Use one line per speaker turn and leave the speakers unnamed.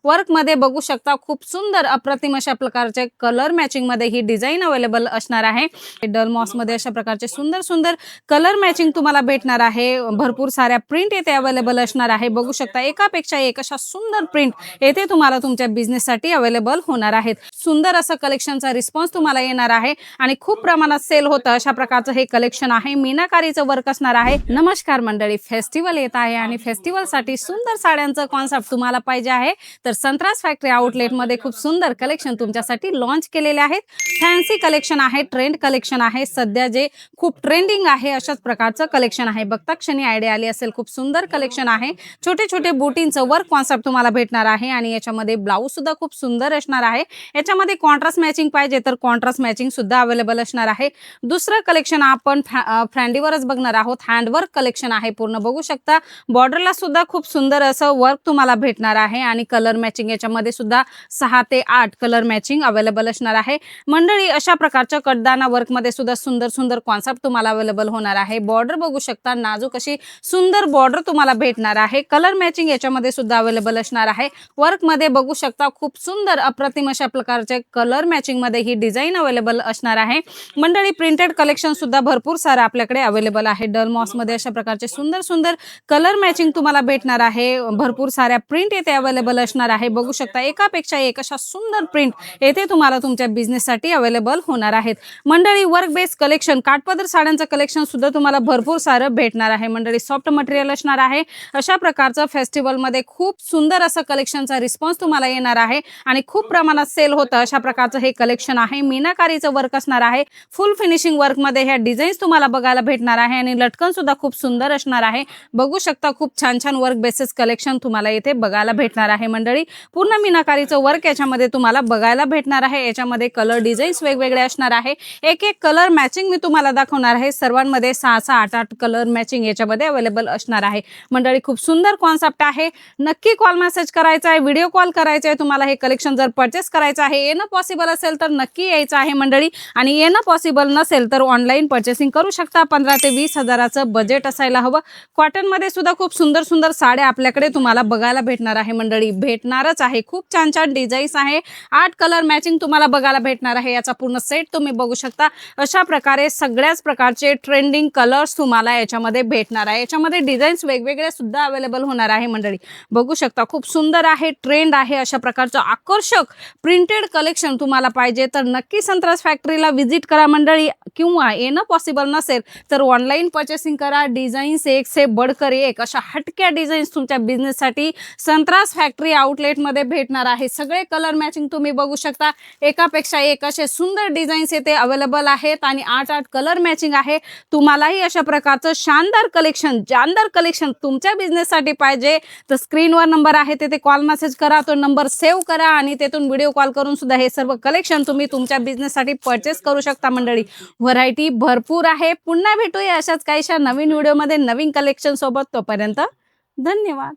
Work मध्ये बघू शकता खूप सुंदर अप्रतिम अशा प्रकारचे कलर मॅचिंग मध्ये ही डिझाइन अवेलेबल असणार आहे। डल मॉस मध्ये अशा प्रकारचे सुंदर सुंदर कलर मॅचिंग तुम्हाला भेटणार आहे। भरपूर साऱ्या प्रिंट येथे अवेलेबल असणार आहे। बघू शकता एकापेक्षा एक अशा सुंदर प्रिंट येथे तुम्हाला तुमच्या बिझनेस साठी अवेलेबल होणार आहेत। सुंदर असं कलेक्शनचा रिस्पॉन्स तुम्हाला येणार आहे आणि खूप प्रमाणात सेल होतं अशा प्रकारचं हे कलेक्शन आहे। मीनाकारीचं वर्क असणार आहे। नमस्कार मंडळी, फेस्टिवल येत आहे आणि फेस्टिवल साठी सुंदर साड्यांचं कॉन्सेप्ट तुम्हाला पाहिजे आहे तर संत्रास फॅक्टरी आउटलेट मध्ये खूप सुंदर कलेक्शन तुमच्यासाठी लॉन्च केलेले आहेत। फॅन्सी कलेक्शन आहे, ट्रेंड कलेक्शन आहे, सध्या जे खूप ट्रेंडिंग आहे अशाच प्रकारचं कलेक्शन आहे। बघता क्षणी आयडिया आली असेल, खूप सुंदर कलेक्शन आहे। छोटे छोटे बुटींचं वर्क कॉन्सेप्ट तुम्हाला भेटणार आहे आणि याच्यामध्ये ब्लाउज सुद्धा खूप सुंदर असणार आहे। याच्यामध्ये कॉन्ट्रास्ट मॅचिंग पाहिजे तर कॉन्ट्रास्ट मॅचिंग सुद्धा अवेलेबल असणार आहे। दुसरं कलेक्शन आपण फ्रँडीवरच बघणार आहोत। हँडवर्क कलेक्शन आहे, पूर्ण बघू शकता बॉर्डरला सुद्धा खूप सुंदर असं वर्क तुम्हाला भेटणार आहे आणि कलर मॅचिंग याच्यामध्ये सुद्धा 6 ते 8 कलर मॅचिंग अवेलेबल असणार आहे। मंडळी अशा प्रकारच्या कड्डाना वर्क मध्ये सुद्धा सुंदर सुंदर कॉन्सेप्ट तुम्हाला अवेलेबल होणार आहे। बॉर्डर बघू शकता, नाजूक अशी सुंदर बॉर्डर तुम्हाला भेटणार आहे। कलर मॅचिंग याच्यामध्ये सुद्धा अवेलेबल असणार आहे। वर्क मध्ये बघू शकता खूप सुंदर अप्रतिम अशा प्रकारचे कलर मॅचिंग मध्ये ही डिझाइन अवेलेबल असणार आहे। मंडळी प्रिंटेड कलेक्शन सुद्धा भरपूर सारा आपल्याकडे अवेलेबल आहे। डल मॉस मध्ये अशा प्रकारचे सुंदर सुंदर कलर मॅचिंग तुम्हाला भेटणार आहे। भरपूर साऱ्या प्रिंट येथे अवेलेबल असणार आहे। बघू शकता एकापेक्षा एक अशा सुंदर प्रिंट येथे तुम्हाला तुमच्या बिझनेस साठी अवेलेबल होणार आहेत। मंडळी वर्क बेस कलेक्शन, काठपदर साड्यांचं कलेक्शन सुद्धा तुम्हाला भरपूर सारं भेटणार आहे। मंडळी सॉफ्ट मटेरियल असणार आहे। अशा प्रकारचं फेस्टिवल मध्ये खूप सुंदर असं कलेक्शनचा रिस्पॉन्स तुम्हाला येणार आहे आणि खूप प्रमाणात सेल होतं अशा प्रकारचं हे कलेक्शन आहे। मीनाकारीचं वर्क असणार आहे। फुल फिनिशिंग वर्क मध्ये ह्या डिझाईन्स तुम्हाला बघायला भेटणार आहे आणि लटकन सुद्धा खूप सुंदर असणार आहे। बघू शकता खूप छान छान वर्क बेसिस कलेक्शन तुम्हाला इथे बघायला भेटणार आहे। मंडळी पूर्ण मीनाकारीचं वर्क याच्यामध्ये तुम्हाला बघायला भेटणार आहे। याच्यामध्ये कलर डिझाईन्स वेगवेगळे असणार आहे। एक एक कलर मॅचिंग मी तुम्हाला दाखवणार आहे। सर्वांमध्ये 6-6, 8-8 कलर मॅचिंग याच्यामध्ये अवेलेबल असणार आहे। मंडळी खूप सुंदर कॉन्सेप्ट आहे। नक्की कॉल मेसेज करायचा आहे, व्हिडिओ कॉल करायचा आहे। तुम्हाला हे कलेक्शन जर परचेस करायचं आहे, येणं पॉसिबल असेल तर नक्की यायचं आहे मंडळी, आणि येणं पॉसिबल नसेल तर ऑनलाईन परचेसिंग करू शकता। 15 ते 20 हजाराचं बजेट असायला हवं। कॉटन मध्ये सुद्धा खूप सुंदर सुंदर साड्या आपल्याकडे तुम्हाला बघायला भेटणार आहे। मंडळी भेटणारच आहे, खूप छान छान डिझाईन्स आहे। 8 कलर मॅचिंग तुम्हाला बघायला भेटणार आहे। याचा पूर्ण सेट तुम्ही बघू शकता। अशा प्रकारे सगळ्याच प्रकारचे ट्रेंडिंग कलर्स तुम्हाला याच्यामध्ये भेटणार आहे। याच्यामध्ये डिझाईन्स वेगवेगळे सुद्धा अवेलेबल होणार आहे। मंडळी बघू शकता खूप सुंदर आहे, ट्रेंड आहे। अशा प्रकारचं आकर्षक प्रिंटेड कलेक्शन तुम्हाला पाहिजे तर नक्की संत्रास फॅक्टरीला व्हिजिट करा मंडळी, किंवा येणं पॉसिबल नसेल तर ऑनलाईन परचेसिंग करा। डिझाईन्स एक से बढ़कर एक अशा हटक्या डिझाईन्स तुमच्या बिझनेस साठी संत्रास फॅक्टरी आउटलेट मध्ये भेटणार आहे। सगळे कलर मॅचिंग तुम्ही बघू शकता, एकापेक्षा एक असे सुंदर डिझाईन्स येथे अवेलेबल आहेत आणि 8-8 कलर मॅचिंग आहे। तुम्हालाही अशा प्रकारचं शानदार कलेक्शन, जानदार कलेक्शन तुमच्या बिझनेस साठी पाहिजे तर स्क्रीनवर नंबर आहे, तिथे कॉल मेसेज करा, तो नंबर सेव्ह करा आणि तेथून व्हिडिओ कॉल करून सुद्धा हे सर्व कलेक्शन तुम्ही तुमच्या बिझनेस साठी परचेस करू शकता। मंडळी व्हरायटी भरपूर आहे। पुन्हा भेटूया अशाच काहीशा नवीन व्हिडिओ मध्ये नवीन कलेक्शन सोबत। तोपर्यंत धन्यवाद।